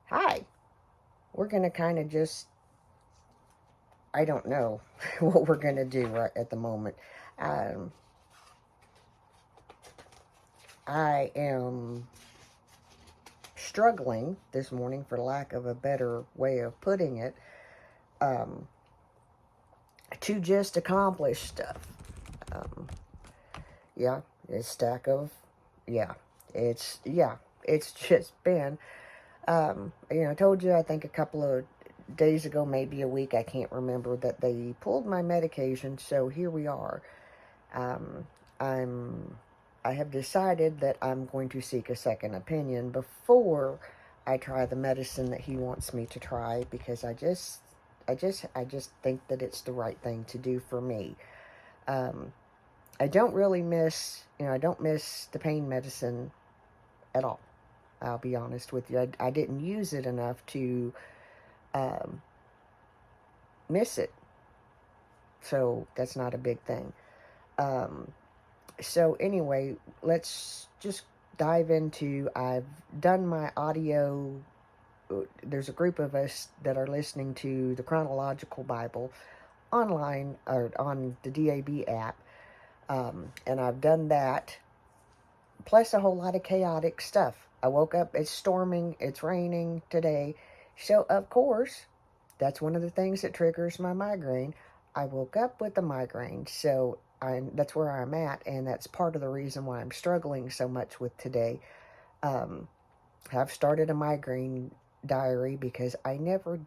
Hi. We're going to kind of just, I don't know what we're going to do right at the moment. Um, I am struggling this morning, for lack of a better way of putting it, um, to just accomplish stuff. Um, yeah, it's stack of, yeah, yeah, it's just been, I told you, I think a couple of days ago, maybe a week, I can't remember, that they pulled my medication, so here we are. Um, I'm, I have decided that I'm going to seek a second opinion before I try the medicine that he wants me to try, because I just think that it's the right thing to do for me. Um, I don't really I don't miss the pain medicine at all. I'll be honest with you. I didn't use it enough to um, miss it, so that's not a big thing. Um, so anyway, let's just dive into. I've done my audio. There's a group of us that are listening to the Chronological Bible online or on the DAB app, and I've done that. Plus a whole lot of chaotic stuff. I woke up. It's storming. It's raining today, so of course, that's one of the things that triggers my migraine. I woke up with a migraine, so that's where I'm at, and that's part of the reason why I'm struggling so much with today. Um, I've started a migraine diary because I never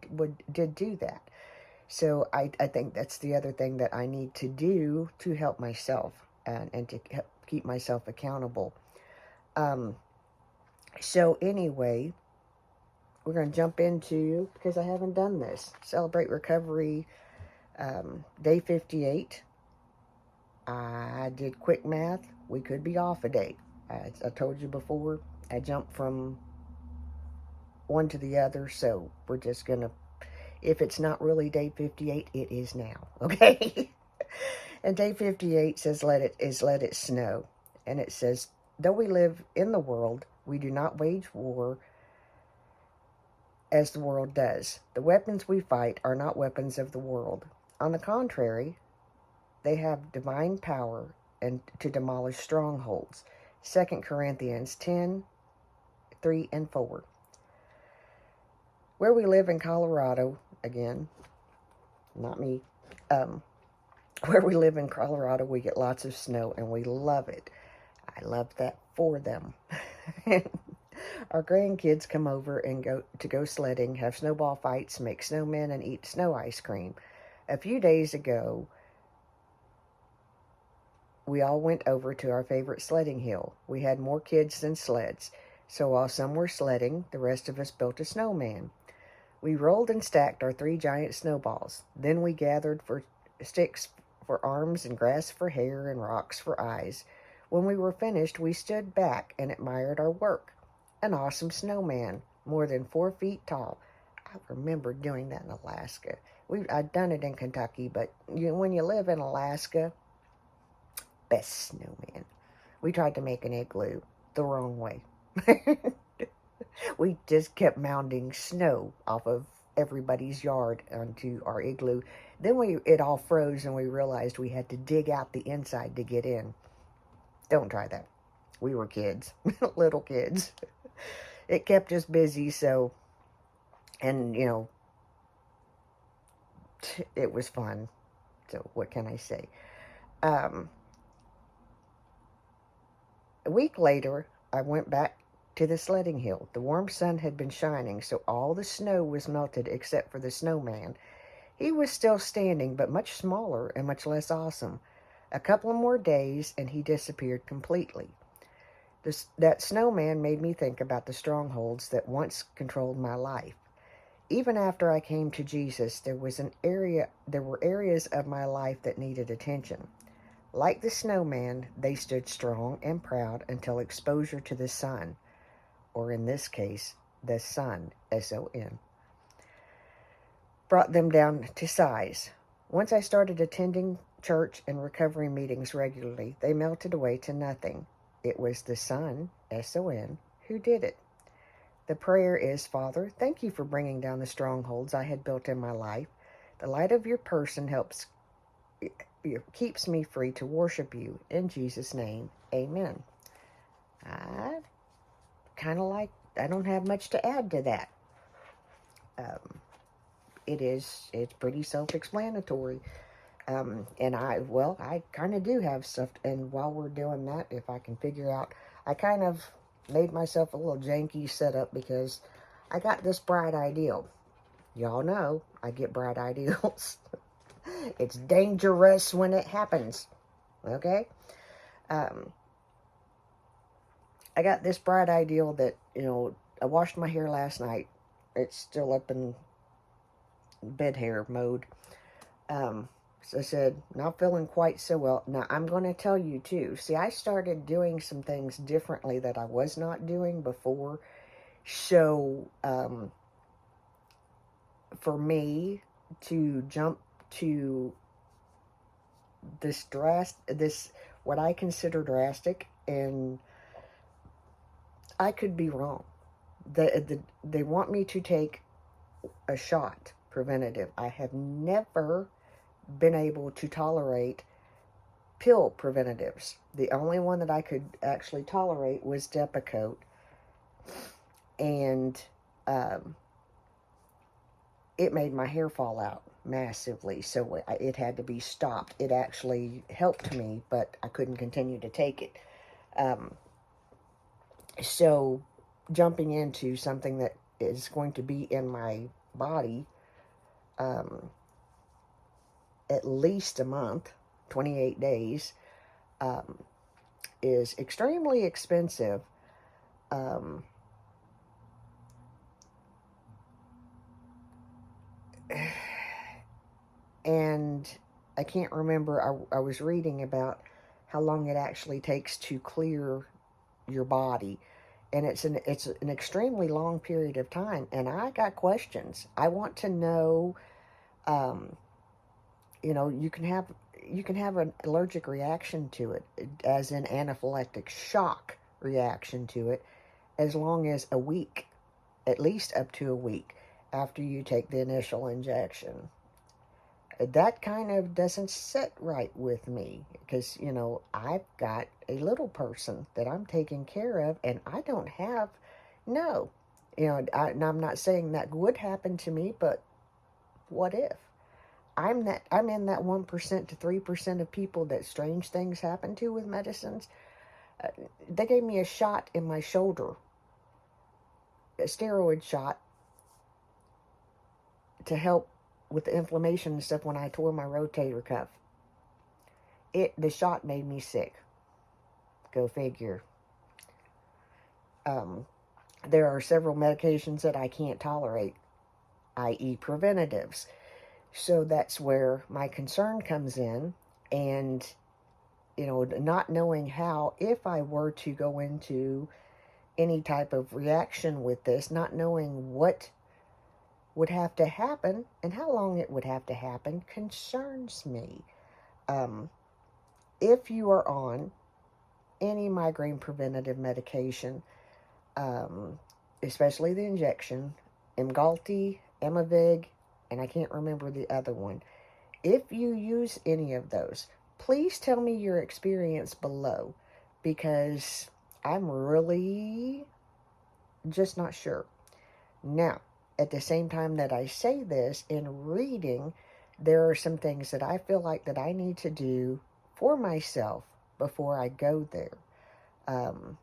did do that. So I think that's the other thing that I need to do to help myself and to keep myself accountable. Um, so anyway, we're going to jump into, because I haven't done this, Celebrate Recovery, day 58. I did quick math. We could be off a day. I told you before, I jumped from one to the other, so we're just going to, if it's not really day 58, it is now, okay? And day 58 says, let it snow. And it says, though we live in the world, we do not wage war as the world does. The weapons we fight are not weapons of the world. On the contrary, they have divine power and to demolish strongholds. 2 Corinthians 10:3 and 4. Where we live in Colorado, again, not me, um, where we live in Colorado, we get lots of snow and we love it. I love that for them. Our grandkids come over and go sledding, have snowball fights, make snowmen, and eat snow ice cream. A few days ago, we all went over to our favorite sledding hill. We had more kids than sleds, so while some were sledding, the rest of us built a snowman. We rolled and stacked our 3 giant snowballs. Then we gathered for sticks for arms and grass for hair and rocks for eyes. When we were finished, we stood back and admired our work. An awesome snowman, more than 4 feet tall. I remember doing that in Alaska. I'd done it in Kentucky, but when you live in Alaska, best snowman. We tried to make an igloo the wrong way. We just kept mounding snow off of everybody's yard onto our igloo. Then it all froze and we realized we had to dig out the inside to get in. Don't try that. We were kids, little kids. It kept us busy, so, and it was fun. So what can I say? Um, a week later, I went back to the sledding hill. The warm sun had been shining, so all the snow was melted except for the snowman. He was still standing, but much smaller and much less awesome. A couple of more days, and he disappeared completely. That snowman made me think about the strongholds that once controlled my life. Even after I came to Jesus, there were areas of my life that needed attention. Like the snowman, they stood strong and proud until exposure to the sun, or in this case, the sun, S-O-N, brought them down to size. Once I started attending church and recovery meetings regularly, they melted away to nothing. It was the sun, S-O-N, who did it. The prayer is, Father, thank you for bringing down the strongholds I had built in my life. The light of your person keeps me free to worship you. In Jesus' name, amen. I kind of like, I don't have much to add to that. It's pretty self-explanatory. And I kind of do have stuff, and while we're doing that, if I can figure out, I kind of made myself a little janky setup because I got this bright ideal. Y'all know I get bright ideals. It's dangerous when it happens. Okay? I got this bright ideal that, I washed my hair last night. It's still up in bed hair mode. So I said, not feeling quite so well. Now, I'm going to tell you, too. See, I started doing some things differently that I was not doing before. So, for me to jump to this what I consider drastic, and I could be wrong. They want me to take a shot preventative. I have never been able to tolerate pill preventatives. The only one that I could actually tolerate was Depakote, and it made my hair fall out massively, so it had to be stopped. It actually helped me, but I couldn't continue to take it. So jumping into something that is going to be in my body at least a month, 28 days, is extremely expensive. And I can't remember, I was reading about how long it actually takes to clear your body. And it's an extremely long period of time. And I got questions. I want to know, you can have an allergic reaction to it, as in anaphylactic shock reaction to it, as long as a week, at least up to a week after you take the initial injection. That kind of doesn't sit right with me because, I've got a little person that I'm taking care of, and I don't have, no. And I'm not saying that would happen to me, but what if? I'm in that 1% to 3% of people that strange things happen to with medicines. They gave me a shot in my shoulder, a steroid shot, to help with the inflammation and stuff when I tore my rotator cuff. The shot made me sick. Go figure. There are several medications that I can't tolerate, i.e. preventatives. So that's where my concern comes in, and, not knowing how, if I were to go into any type of reaction with this, not knowing what would have to happen and how long it would have to happen concerns me. If you are on any migraine preventative medication, especially the injection, Emgality, Emavig, and I can't remember the other one. If you use any of those, please tell me your experience below, because I'm really just not sure. Now, at the same time that I say this, in reading, there are some things that I feel like that I need to do for myself before I go there.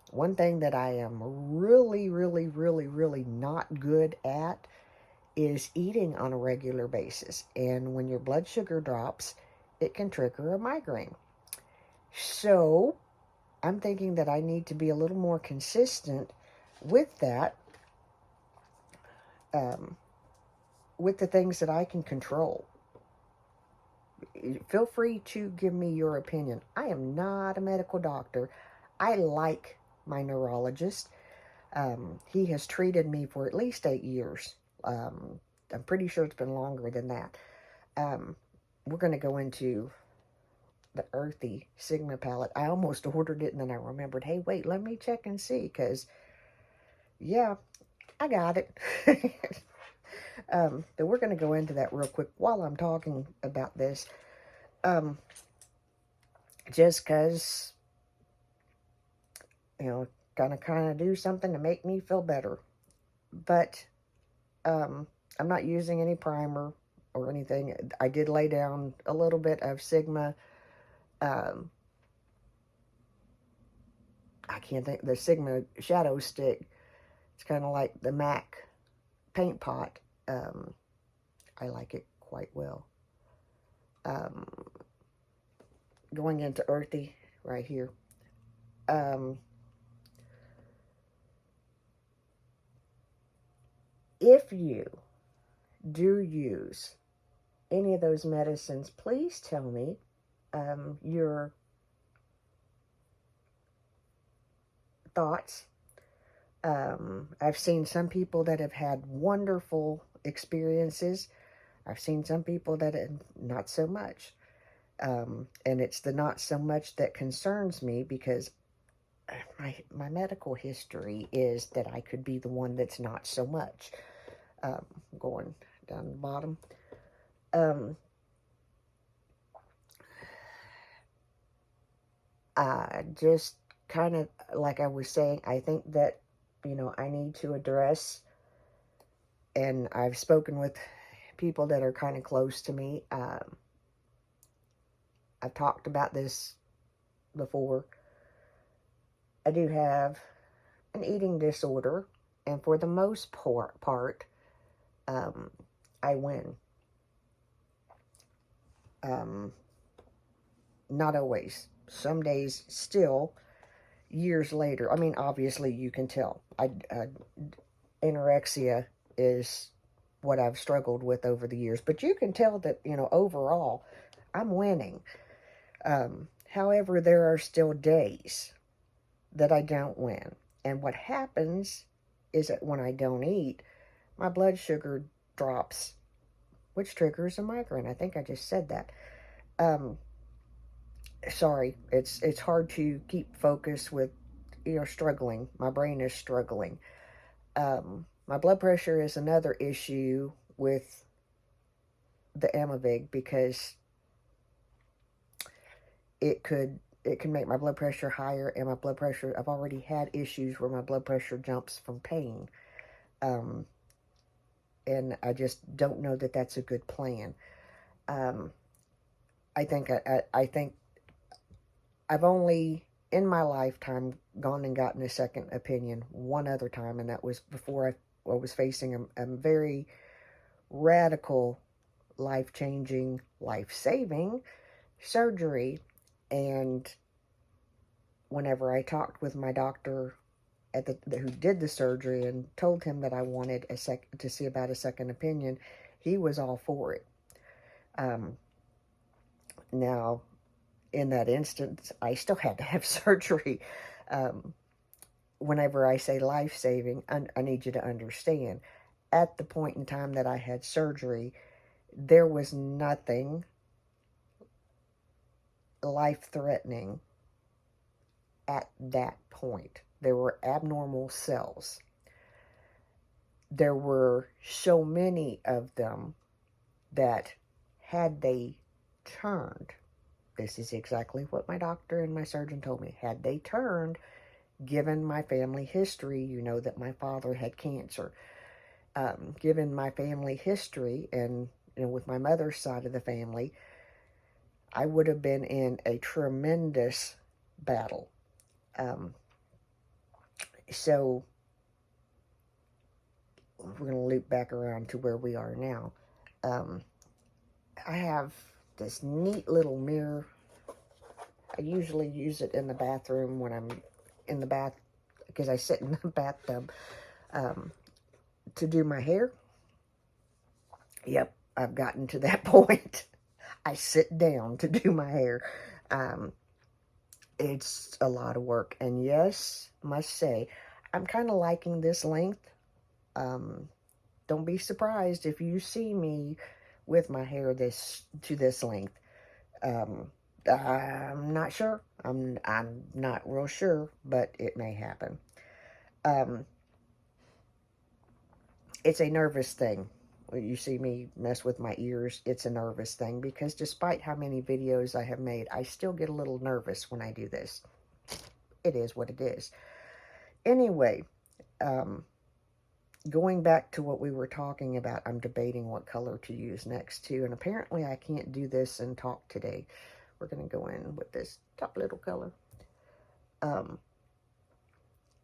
One thing that I am really, really, really, really not good at is eating on a regular basis. And when your blood sugar drops, it can trigger a migraine. So I'm thinking that I need to be a little more consistent with that, with the things that I can control. Feel free to give me your opinion. I am not a medical doctor. I like my neurologist. He has treated me for at least 8 years. I'm pretty sure it's been longer than that. We're going to go into the Earthy Sigma palette. I almost ordered it, and then I remembered, hey, wait, let me check and see, because, yeah, I got it. But we're going to go into that real quick while I'm talking about this. Just because, you know, gonna kind of do something to make me feel better. But I'm not using any primer or anything. I did lay down a little bit of Sigma. Um, I can't think, the Sigma shadow stick. It's kind of like the MAC paint pot. I like it quite well. Um, Going into earthy right here. If you do use any of those medicines, please tell me your thoughts. I've seen some people that have had wonderful experiences. I've seen some people that have not so much. And it's the not so much that concerns me, because my medical history is that I could be the one that's not so much. Going down the bottom. Just kind of like I was saying, I think that, you know, I need to address, and I've spoken with people that are kind of close to me. I've talked about this before. I do have an eating disorder, and for the most part, I win. Not always. Some days still, years later. I mean, obviously you can tell. Anorexia is what I've struggled with over the years. But you can tell that, you know, overall, I'm winning. However, there are still days that I don't win. And what happens is that when I don't eat, my blood sugar drops, which triggers a migraine. I think I just said that. Sorry, it's hard to keep focus with, you know, struggling. My brain is struggling. My blood pressure is another issue with the Amavig, because it can make my blood pressure higher, and my blood pressure, I've already had issues where my blood pressure jumps from pain. And I just don't know that that's a good plan. I think I've only in my lifetime gone and gotten a second opinion one other time, and that was before I was facing a very radical, life-changing, life-saving surgery. And whenever I talked with my doctor who did the surgery and told him that I wanted to see about a second opinion, he was all for it. Now, in that instance, I still had to have surgery. Whenever I say life-saving, I need you to understand, at the point in time that I had surgery, there was nothing life-threatening at that point. There were abnormal cells. There were so many of them that, had they turned, this is exactly what my doctor and my surgeon told me, had they turned, given my family history, you know that my father had cancer. Given my family history, and, you know, with my mother's side of the family, I would have been in a tremendous battle. So we're going to loop back around to where we are now. I have this neat little mirror. I usually use it in the bathroom when I'm in the bath, because I sit in the bathtub to do my hair. Yep, I've gotten to that point. I sit down to do my hair. It's a lot of work. And yes, must say, I'm kind of liking this length. Don't be surprised if you see me with my hair to this length. I'm not sure. I'm not real sure, but it may happen. it's a nervous thing. When you see me mess with my ears, it's a nervous thing, because despite how many videos I have made, I still get a little nervous when I do this. It is what it is. Anyway, going back to what we were talking about, I'm debating what color to use next to, and apparently I can't do this and talk today. We're going to go in with this top little color.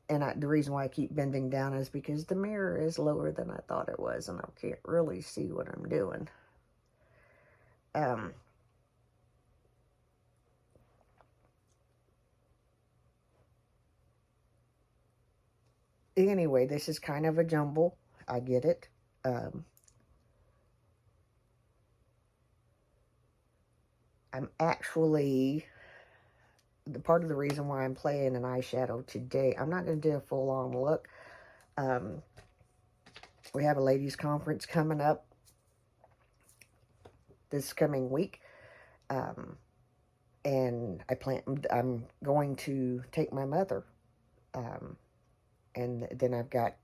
And the reason why I keep bending down is because the mirror is lower than I thought it was, and I can't really see what I'm doing. Anyway, this is kind of a jumble. I get it. I'm actually, the part of the reason why I'm playing an eyeshadow today, I'm not going to do a full-on look. We have a ladies' conference coming up this coming week. And I'm going to take my mother. And then I've got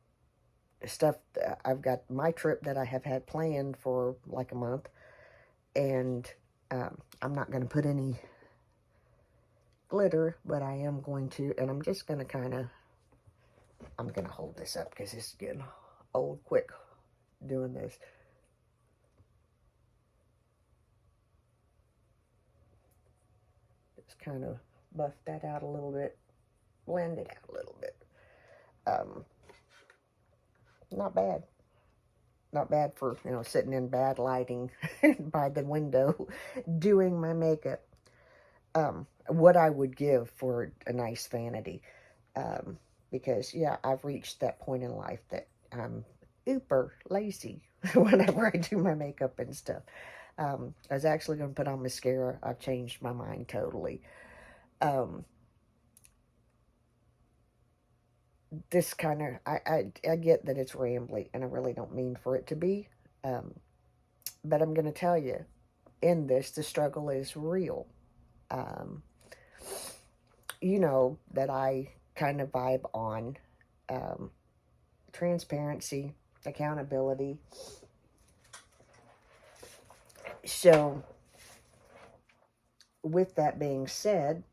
my trip that I have had planned for like a month. And I'm not going to put any glitter, but I am going to, and I'm just going to I'm going to hold this up because it's getting old quick doing this. Just kind of buff that out a little bit, blend it out a little bit. Not bad. Not bad for, sitting in bad lighting by the window doing my makeup. What I would give for a nice vanity. Because, yeah, I've reached that point in life that I'm uber lazy whenever I do my makeup and stuff. I was actually going to put on mascara. I've changed my mind totally. This kind of, I get that it's rambly, and I really don't mean for it to be. But I'm going to tell you, in this, the struggle is real. You know that I kind of vibe on transparency, accountability. So, with that being said,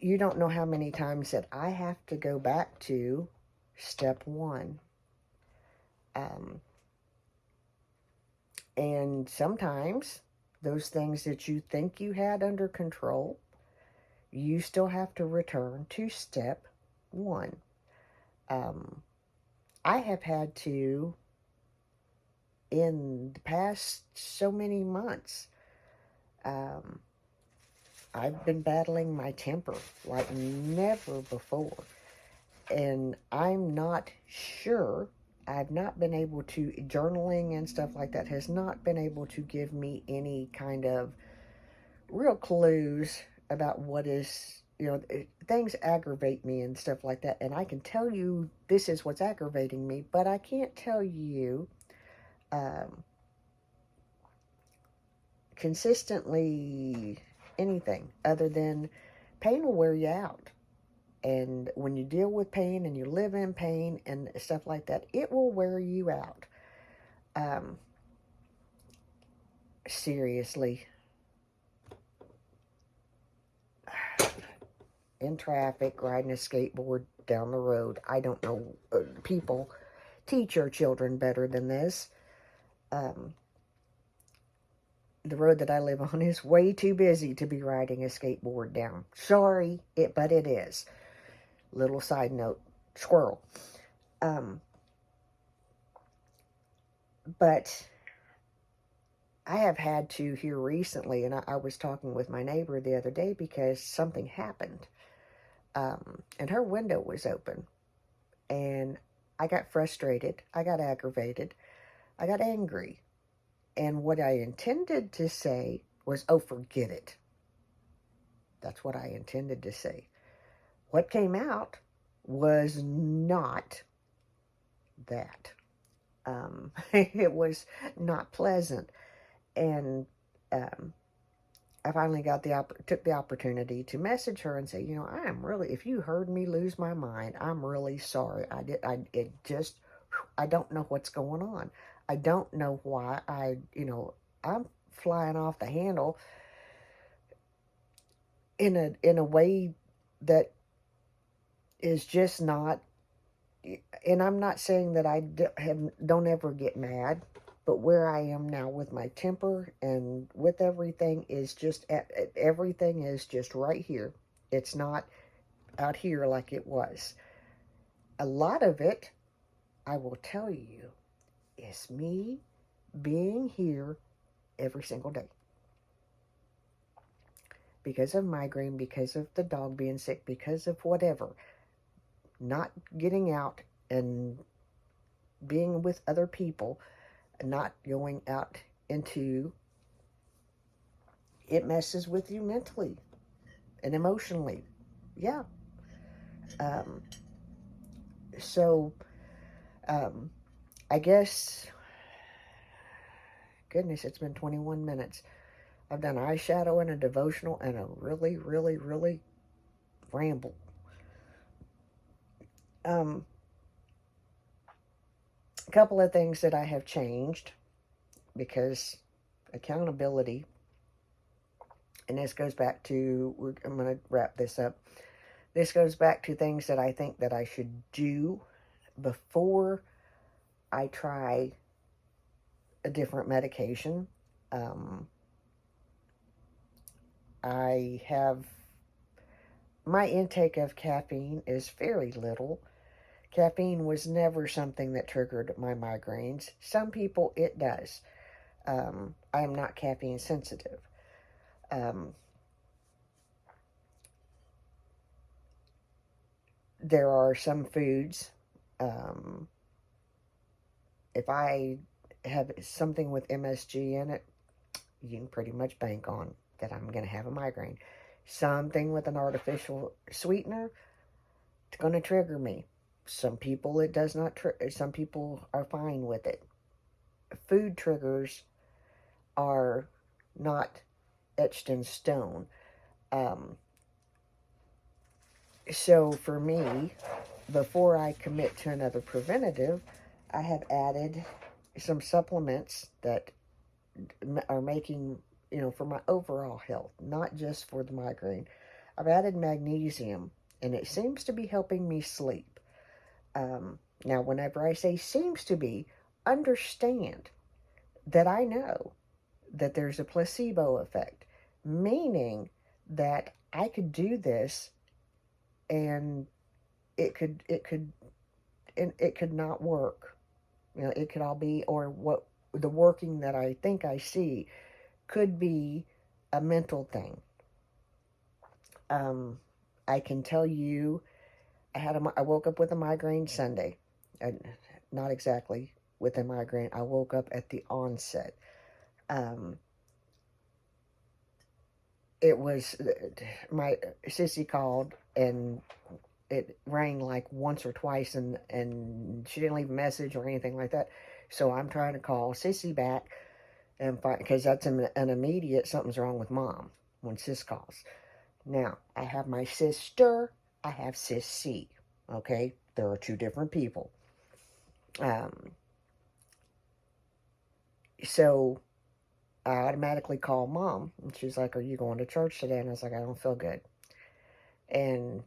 you don't know how many times that I have to go back to step one. And sometimes those things that you think you had under control, you still have to return to step one. I have had to, in the past so many months, I've been battling my temper like never before. And I'm not sure, I've not been able to, journaling and stuff like that has not been able to give me any kind of real clues about what is, things aggravate me and stuff like that. And I can tell you this is what's aggravating me, but I can't tell you consistently anything other than pain will wear you out. And when you deal with pain and you live in pain and stuff like that, it will wear you out. Seriously. In traffic, riding a skateboard down the road. I don't know. People teach your children better than this. The road that I live on is way too busy to be riding a skateboard down. Sorry, but it is. Little side note, squirrel. But I have had to here recently, and I was talking with my neighbor the other day because something happened. And her window was open. And I got frustrated. I got aggravated. I got angry. And what I intended to say was, oh, forget it. That's what I intended to say. What came out was not that. It was not pleasant. And I finally took the opportunity to message her and say, you know, I am really, if you heard me lose my mind, I'm really sorry. I don't know what's going on. I don't know why I'm flying off the handle in a way that is just not. And I'm not saying that don't ever get mad, but where I am now with my temper and with everything is just everything is just right here. It's not out here like it was. A lot of it, I will tell you, is me being here every single day because of migraine, because of the dog being sick, because of whatever. Not getting out and being with other people, not going out into it messes with you mentally and emotionally. Yeah. Um, so, um, I guess, goodness, it's been 21 minutes. I've done eyeshadow and a devotional and a really, really, really ramble. A couple of things that I have changed because accountability, and this goes back to, I'm going to wrap this up. This goes back to things that I think that I should do before I try a different medication. I have, my intake of caffeine is very little. Caffeine was never something that triggered my migraines. Some people it does. I am not caffeine sensitive. Um, there are some foods, um, if I have something with MSG in it, you can pretty much bank on that I'm going to have a migraine. Something with an artificial sweetener, it's going to trigger me. Some people it does not. Some people are fine with it. Food triggers are not etched in stone. Um, so for me, before I commit to another preventative, I have added some supplements that are making, for my overall health, not just for the migraine. I've added magnesium, and it seems to be helping me sleep. Now, whenever I say seems to be, understand that I know that there's a placebo effect, meaning that I could do this and it could not work. It could all be, or what the working that I think I see could be a mental thing. I can tell you, I woke up with a migraine Sunday. Not exactly with a migraine. I woke up at the onset. Um, it was my sissy called and it rang like once or twice and she didn't leave a message or anything like that. So I'm trying to call Sissy back and because that's an immediate something's wrong with mom when sis calls. Now, I have my sister, I have Sissy. Okay? There are two different people. So I automatically call mom and she's like, "Are you going to church today?" And I was like, "I don't feel good." And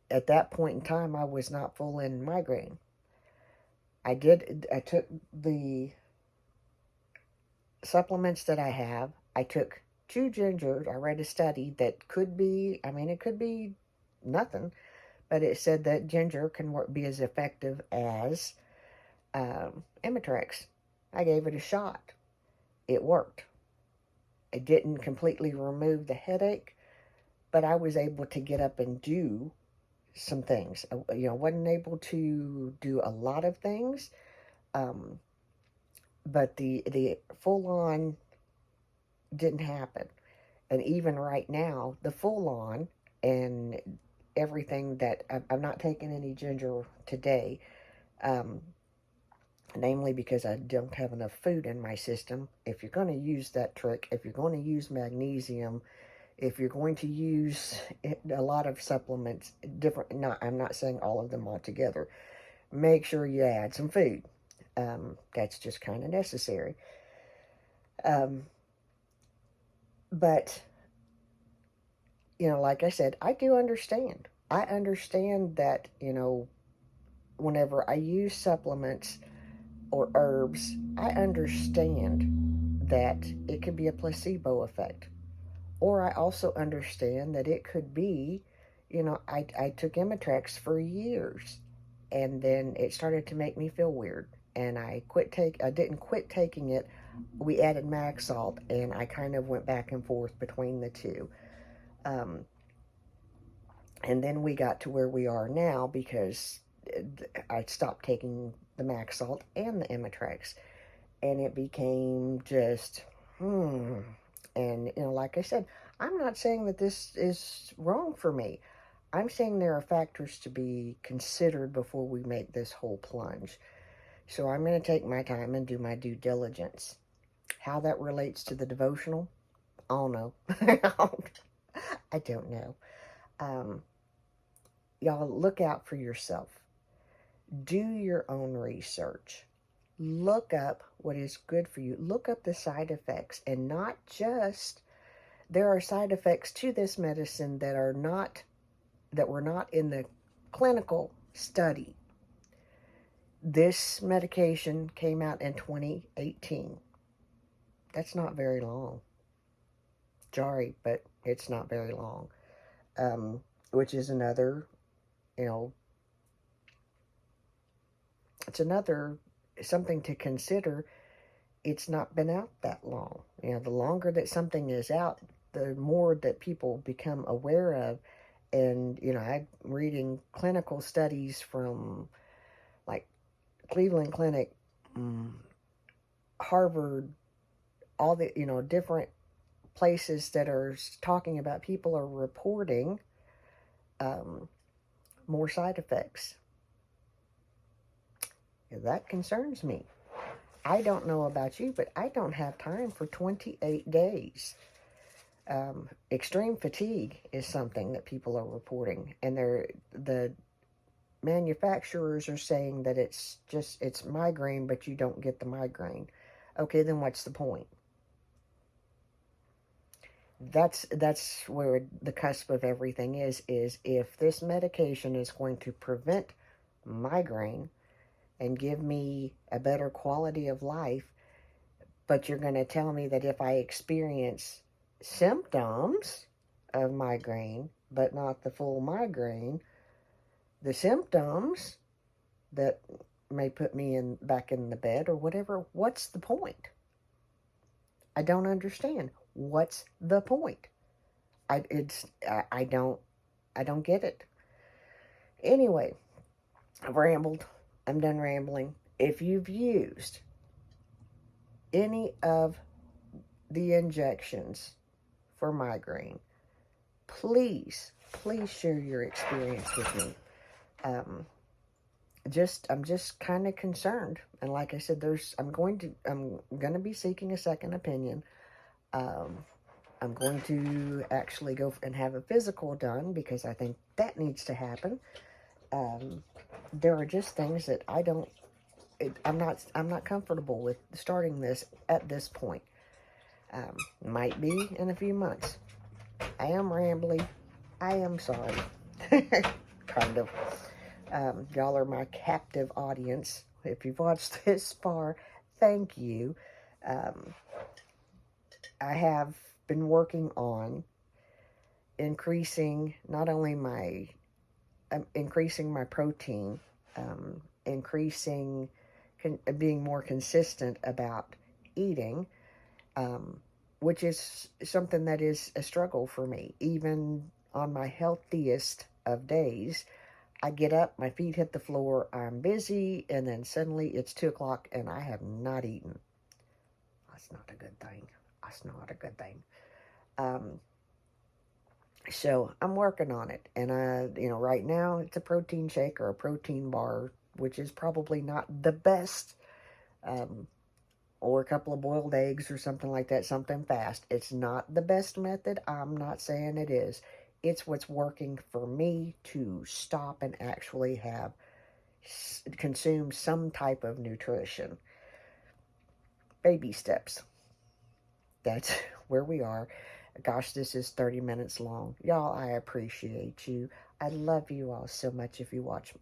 at that point in time, I was not full in migraine. I took the supplements that I have. I took 2 ginger. I read a study that could be, it could be nothing, but it said that ginger can be as effective as Imitrex. I gave it a shot. It worked. It didn't completely remove the headache, but I was able to get up and do some things. Wasn't able to do a lot of things, but the full on didn't happen. And even right now, the full on and everything that I'm not taking any ginger today. namely because I don't have enough food in my system. If you're going to use that trick, if you're going to use magnesium, if you're going to use a lot of supplements, different, not, I'm not saying all of them all together, make sure you add some food. That's just kind of necessary. Um, but, like I said, I do understand. I understand that, whenever I use supplements or herbs, I understand that it could be a placebo effect. Or I also understand that it could be, I took Imitrex for years, and then it started to make me feel weird. And I didn't quit taking it. We added Maxalt, and I kind of went back and forth between the two. Um, and then we got to where we are now because I stopped taking the Maxalt and the Imitrex, and it became just, And, like I said, I'm not saying that this is wrong for me. I'm saying there are factors to be considered before we make this whole plunge. So I'm going to take my time and do my due diligence. How that relates to the devotional, I don't know. I don't know. Um, y'all, look out for yourself. Do your own research. Look up what is good for you. Look up the side effects, and not just, there are side effects to this medicine that were not in the clinical study. This medication came out in 2018. That's not very long. Sorry, but it's not very long. Which is another, it's another something to consider. It's not been out that long. The longer that something is out, the more that people become aware of. And, I'm reading clinical studies from, like, Cleveland Clinic, Harvard, all the, different places that are talking about, people are reporting more side effects. That concerns me. I don't know about you, but I don't have time for 28 days. Extreme fatigue is something that people are reporting, and the manufacturers are saying that it's migraine, but you don't get the migraine. Okay, then what's the point? That's where the cusp of everything is if this medication is going to prevent migraine and give me a better quality of life, but you're going to tell me that if I experience symptoms of migraine, but not the full migraine, the symptoms that may put me back in the bed or whatever, what's the point? I don't understand. What's the point? I don't get it. Anyway, I've rambled. I'm done rambling. If you've used any of the injections for migraine, please share your experience with me. I'm just kind of concerned, and like I said, I'm going to be seeking a second opinion. I'm going to actually go and have a physical done because I think that needs to happen. There are just things that I'm not comfortable with starting this at this point. Might be in a few months. I am rambling. I am sorry. Kind of. Y'all are my captive audience. If you've watched this far, thank you. I have been working on increasing not only increasing my protein, being more consistent about eating, which is something that is a struggle for me. Even on my healthiest of days, I get up, my feet hit the floor, I'm busy, and then suddenly it's 2 o'clock and I have not eaten. That's not a good thing. That's not a good thing. So I'm working on it. And, right now it's a protein shake or a protein bar, which is probably not the best or a couple of boiled eggs or something like that, something fast. It's not the best method. I'm not saying it is. It's what's working for me to stop and actually have consume some type of nutrition. Baby steps. That's where we are. Gosh, this is 30 minutes long. Y'all, I appreciate you. I love you all so much if you watch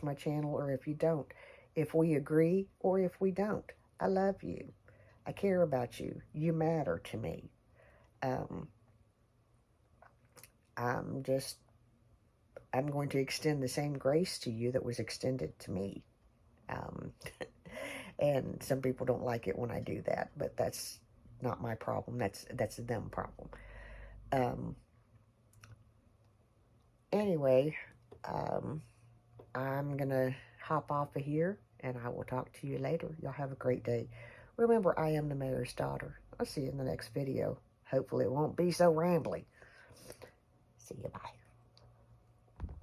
my channel or if you don't. If we agree or if we don't. I love you. I care about you. You matter to me. Um, I'm going to extend the same grace to you that was extended to me. Um, and some people don't like it when I do that, but that's not my problem. That's them problem. Anyway, I'm gonna hop off of here, and I will talk to you later. Y'all have a great day. Remember, I am the mayor's daughter. I'll see you in the next video. Hopefully it won't be so rambly.